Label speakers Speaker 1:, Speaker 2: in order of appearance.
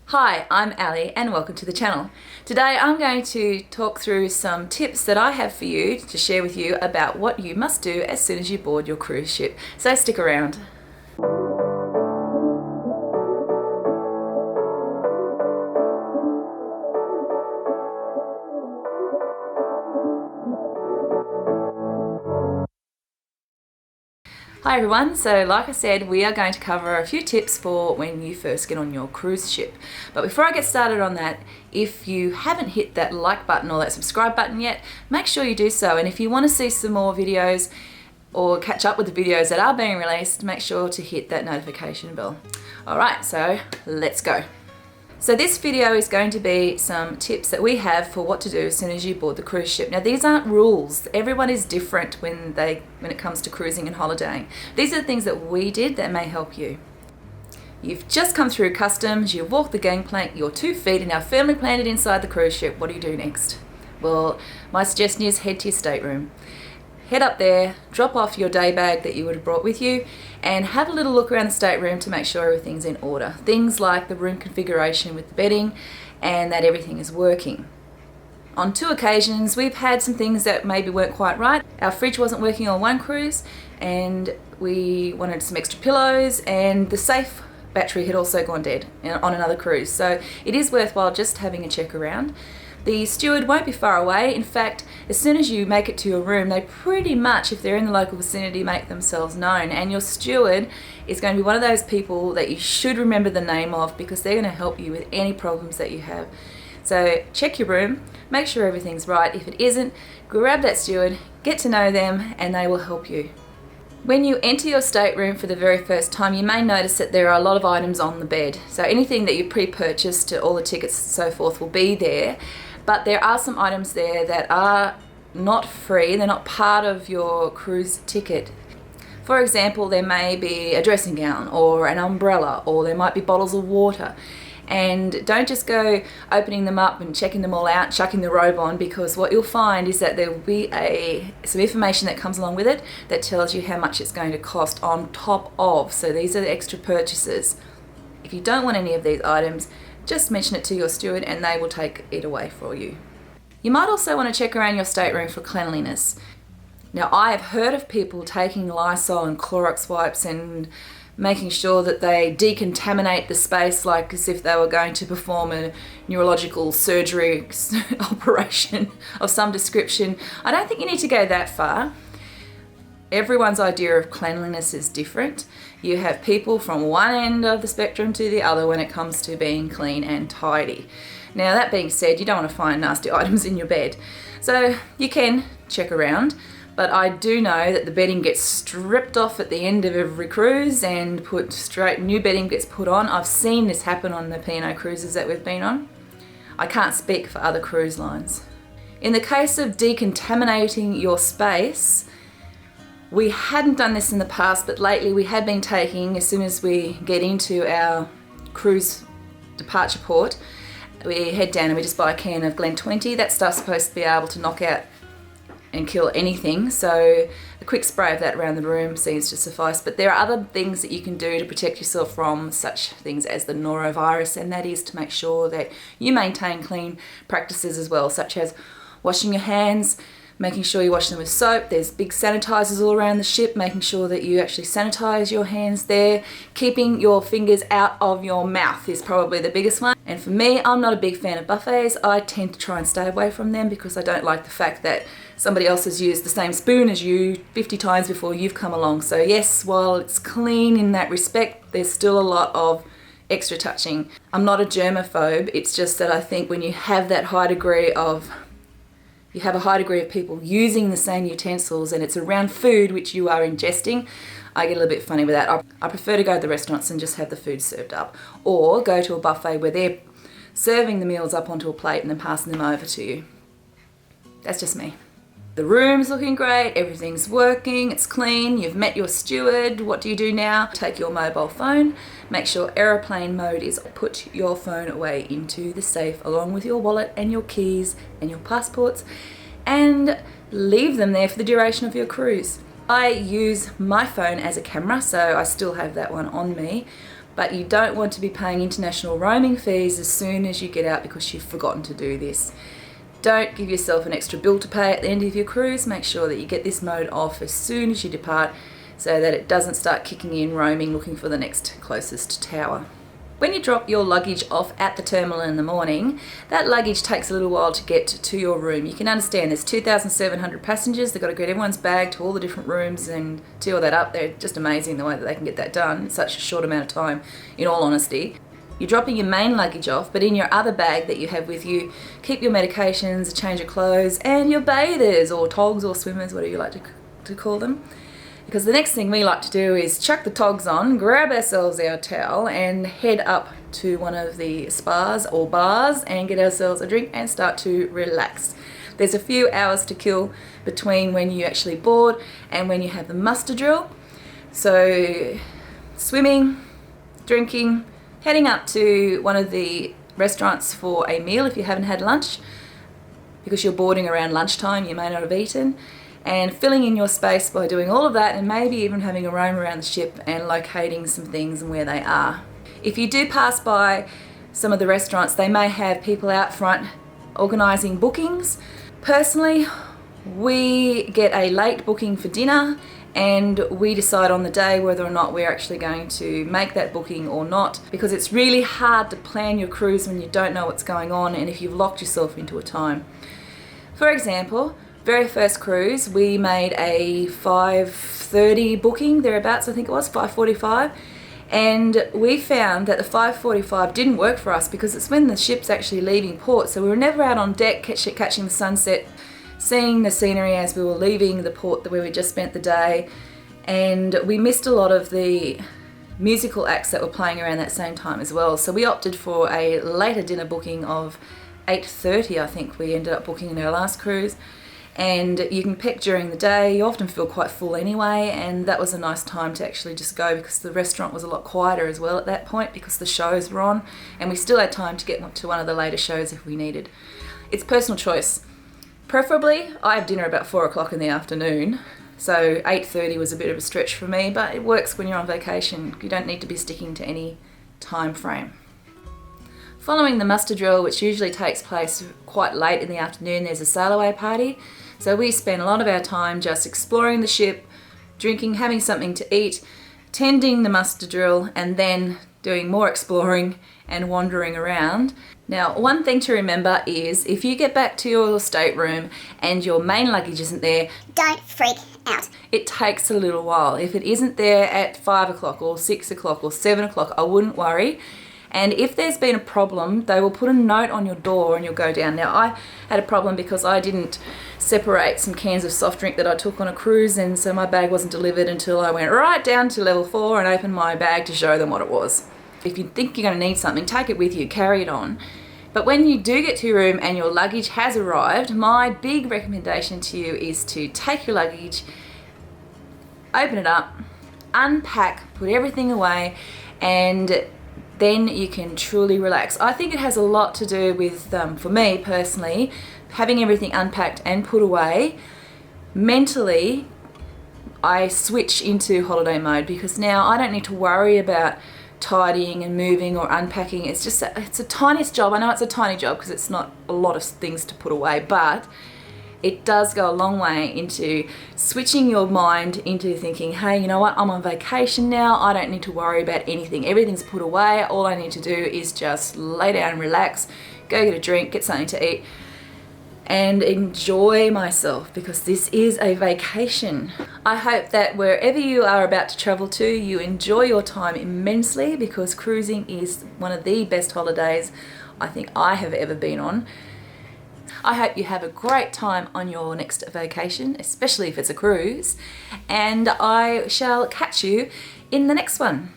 Speaker 1: Hi, I'm Ali and welcome to the channel. Today I'm going to talk through some tips that I have for you to share with you about what you must do as soon as you board your cruise ship. So stick around. Hi everyone, so like I said, we are going to cover a few tips for when you first get on your cruise ship. But before I get started on that, if you haven't hit that like button or that subscribe button yet, make sure you do so. And if you want to see some more videos or catch up with the videos that are being released, make sure to hit that notification bell. Alright, so let's go. So this video is going to be some tips that we have for what to do as soon as you board the cruise ship. Now these aren't rules. Everyone is different when it comes to cruising and holidaying. These are the things that we did that may help you. You've just come through customs, you've walked the gangplank, your 2 feet are now firmly planted inside the cruise ship. What do you do next? Well, my suggestion is head to your stateroom. Head up there, drop off your day bag that you would have brought with you, and have a little look around the stateroom to make sure everything's in order. Things like the room configuration with the bedding and that everything is working. On 2 occasions, we've had some things that maybe weren't quite right. Our fridge wasn't working on one cruise, and we wanted some extra pillows, and the safe battery had also gone dead on another cruise. So it is worthwhile just having a check around. The steward won't be far away. In fact, as soon as you make it to your room, they pretty much, if they're in the local vicinity, make themselves known. And your steward is going to be one of those people that you should remember the name of, because they're going to help you with any problems that you have. So check your room, make sure everything's right. If it isn't, grab that steward, get to know them, and they will help you. When you enter your stateroom for the very first time, you may notice that there are a lot of items on the bed. So anything that you pre-purchased, all the tickets and so forth, will be there. But there are some items there that are not free, they're not part of your cruise ticket. For example, there may be a dressing gown or an umbrella, or there might be bottles of water. And don't just go opening them up and checking them all out, chucking the robe on, because what you'll find is that there will be some information that comes along with it that tells you how much it's going to cost on top of. So these are the extra purchases. If you don't want any of these items, just mention it to your steward and they will take it away for you. You might also want to check around your stateroom for cleanliness. Now, I have heard of people taking Lysol and Clorox wipes and making sure that they decontaminate the space like as if they were going to perform a neurological surgery operation of some description. I don't think you need to go that far. Everyone's idea of cleanliness is different. You have people from one end of the spectrum to the other when it comes to being clean and tidy. Now, that being said, you don't want to find nasty items in your bed. So you can check around, but I do know that the bedding gets stripped off at the end of every cruise and new bedding gets put on. I've seen this happen on the P&O cruises that we've been on. I can't speak for other cruise lines. In the case of decontaminating your space, we hadn't done this in the past, but lately we had been taking, as soon as we get into our cruise departure port, we head down and we just buy a can of Glen 20. That stuff's supposed to be able to knock out and kill anything, so a quick spray of that around the room seems to suffice. But there are other things that you can do to protect yourself from such things as the norovirus, and that is to make sure that you maintain clean practices as well, such as washing your hands, making sure you wash them with soap. There's big sanitizers all around the ship, making sure that you actually sanitize your hands there. Keeping your fingers out of your mouth is probably the biggest one. And for me, I'm not a big fan of buffets. I tend to try and stay away from them because I don't like the fact that somebody else has used the same spoon as you 50 times before you've come along. So yes, while it's clean in that respect, there's still a lot of extra touching. I'm not a germaphobe, it's just that I think when you have a high degree of people using the same utensils and it's around food which you are ingesting, I get a little bit funny with that. I prefer to go to the restaurants and just have the food served up, or go to a buffet where they're serving the meals up onto a plate and then passing them over to you. That's just me. The room's looking great, everything's working, it's clean, you've met your steward. What do you do now? Take your mobile phone, make sure aeroplane mode is, put your phone away into the safe along with your wallet and your keys and your passports, and leave them there for the duration of your cruise. I use my phone as a camera, so I still have that one on me, but you don't want to be paying international roaming fees as soon as you get out because you've forgotten to do this. Don't give yourself an extra bill to pay at the end of your cruise. Make sure that you get this mode off as soon as you depart so that it doesn't start kicking in roaming looking for the next closest tower. When you drop your luggage off at the terminal in the morning, that luggage takes a little while to get to your room. You can understand there's 2,700 passengers. They've got to get everyone's bag to all the different rooms and tee all that up. They're just amazing the way that they can get that done in such a short amount of time, in all honesty. You're dropping your main luggage off, but in your other bag that you have with you, keep your medications, a change of clothes, and your bathers or togs or swimmers, whatever you like to call them. Because the next thing we like to do is chuck the togs on, grab ourselves our towel and head up to one of the spas or bars and get ourselves a drink and start to relax. There's a few hours to kill between when you actually board and when you have the muster drill. So swimming, drinking, heading up to one of the restaurants for a meal if you haven't had lunch, because you're boarding around lunchtime, you may not have eaten, and filling in your space by doing all of that and maybe even having a roam around the ship and locating some things and where they are. If you do pass by some of the restaurants, they may have people out front organising bookings. Personally, we get a late booking for dinner and we decide on the day whether or not we're actually going to make that booking or not, because it's really hard to plan your cruise when you don't know what's going on and if you've locked yourself into a time. For example, very first cruise, we made a 5:30 booking, thereabouts I think it was, 5:45, and we found that the 5:45 didn't work for us because it's when the ship's actually leaving port, so we were never out on deck catching the sunset, seeing the scenery as we were leaving the port where we just spent the day, and we missed a lot of the musical acts that were playing around that same time as well. So we opted for a later dinner booking of 8:30, I think we ended up booking in our last cruise. And you can pick during the day. You often feel quite full anyway, and that was a nice time to actually just go because the restaurant was a lot quieter as well at that point because the shows were on, and we still had time to get to one of the later shows if we needed. It's personal choice. Preferably, I have dinner about 4 o'clock in the afternoon, so 8:30 was a bit of a stretch for me, but it works when you're on vacation. You don't need to be sticking to any time frame. Following the muster drill, which usually takes place quite late in the afternoon, there's a sailaway party. So we spend a lot of our time just exploring the ship, drinking, having something to eat, tending the muster drill, and then doing more exploring and wandering around. Now, one thing to remember is if you get back to your stateroom and your main luggage isn't there,
Speaker 2: don't freak out.
Speaker 1: It takes a little while. If it isn't there at 5 o'clock or 6 o'clock or 7 o'clock, I wouldn't worry. And if there's been a problem, they will put a note on your door and you'll go down. Now, I had a problem because I didn't separate some cans of soft drink that I took on a cruise, and so my bag wasn't delivered until I went right down to level 4 and opened my bag to show them what it was. If you think you're going to need something, take it with you, carry it on. But when you do get to your room and your luggage has arrived, my big recommendation to you is to take your luggage, open it up, unpack, put everything away, and then you can truly relax. I think it has a lot to do with, for me personally, having everything unpacked and put away. Mentally, I switch into holiday mode because now I don't need to worry about tidying and moving or unpacking. It's just, it's a tiniest job. I know it's a tiny job because it's not a lot of things to put away, but it does go a long way into switching your mind into thinking, hey, you know what, I'm on vacation now, I don't need to worry about anything. Everything's put away. All I need to do is just lay down and relax, go get a drink, get something to eat, and enjoy myself because this is a vacation. I hope that wherever you are about to travel to, you enjoy your time immensely because cruising is one of the best holidays I think I have ever been on. I hope you have a great time on your next vacation, especially if it's a cruise, and I shall catch you in the next one.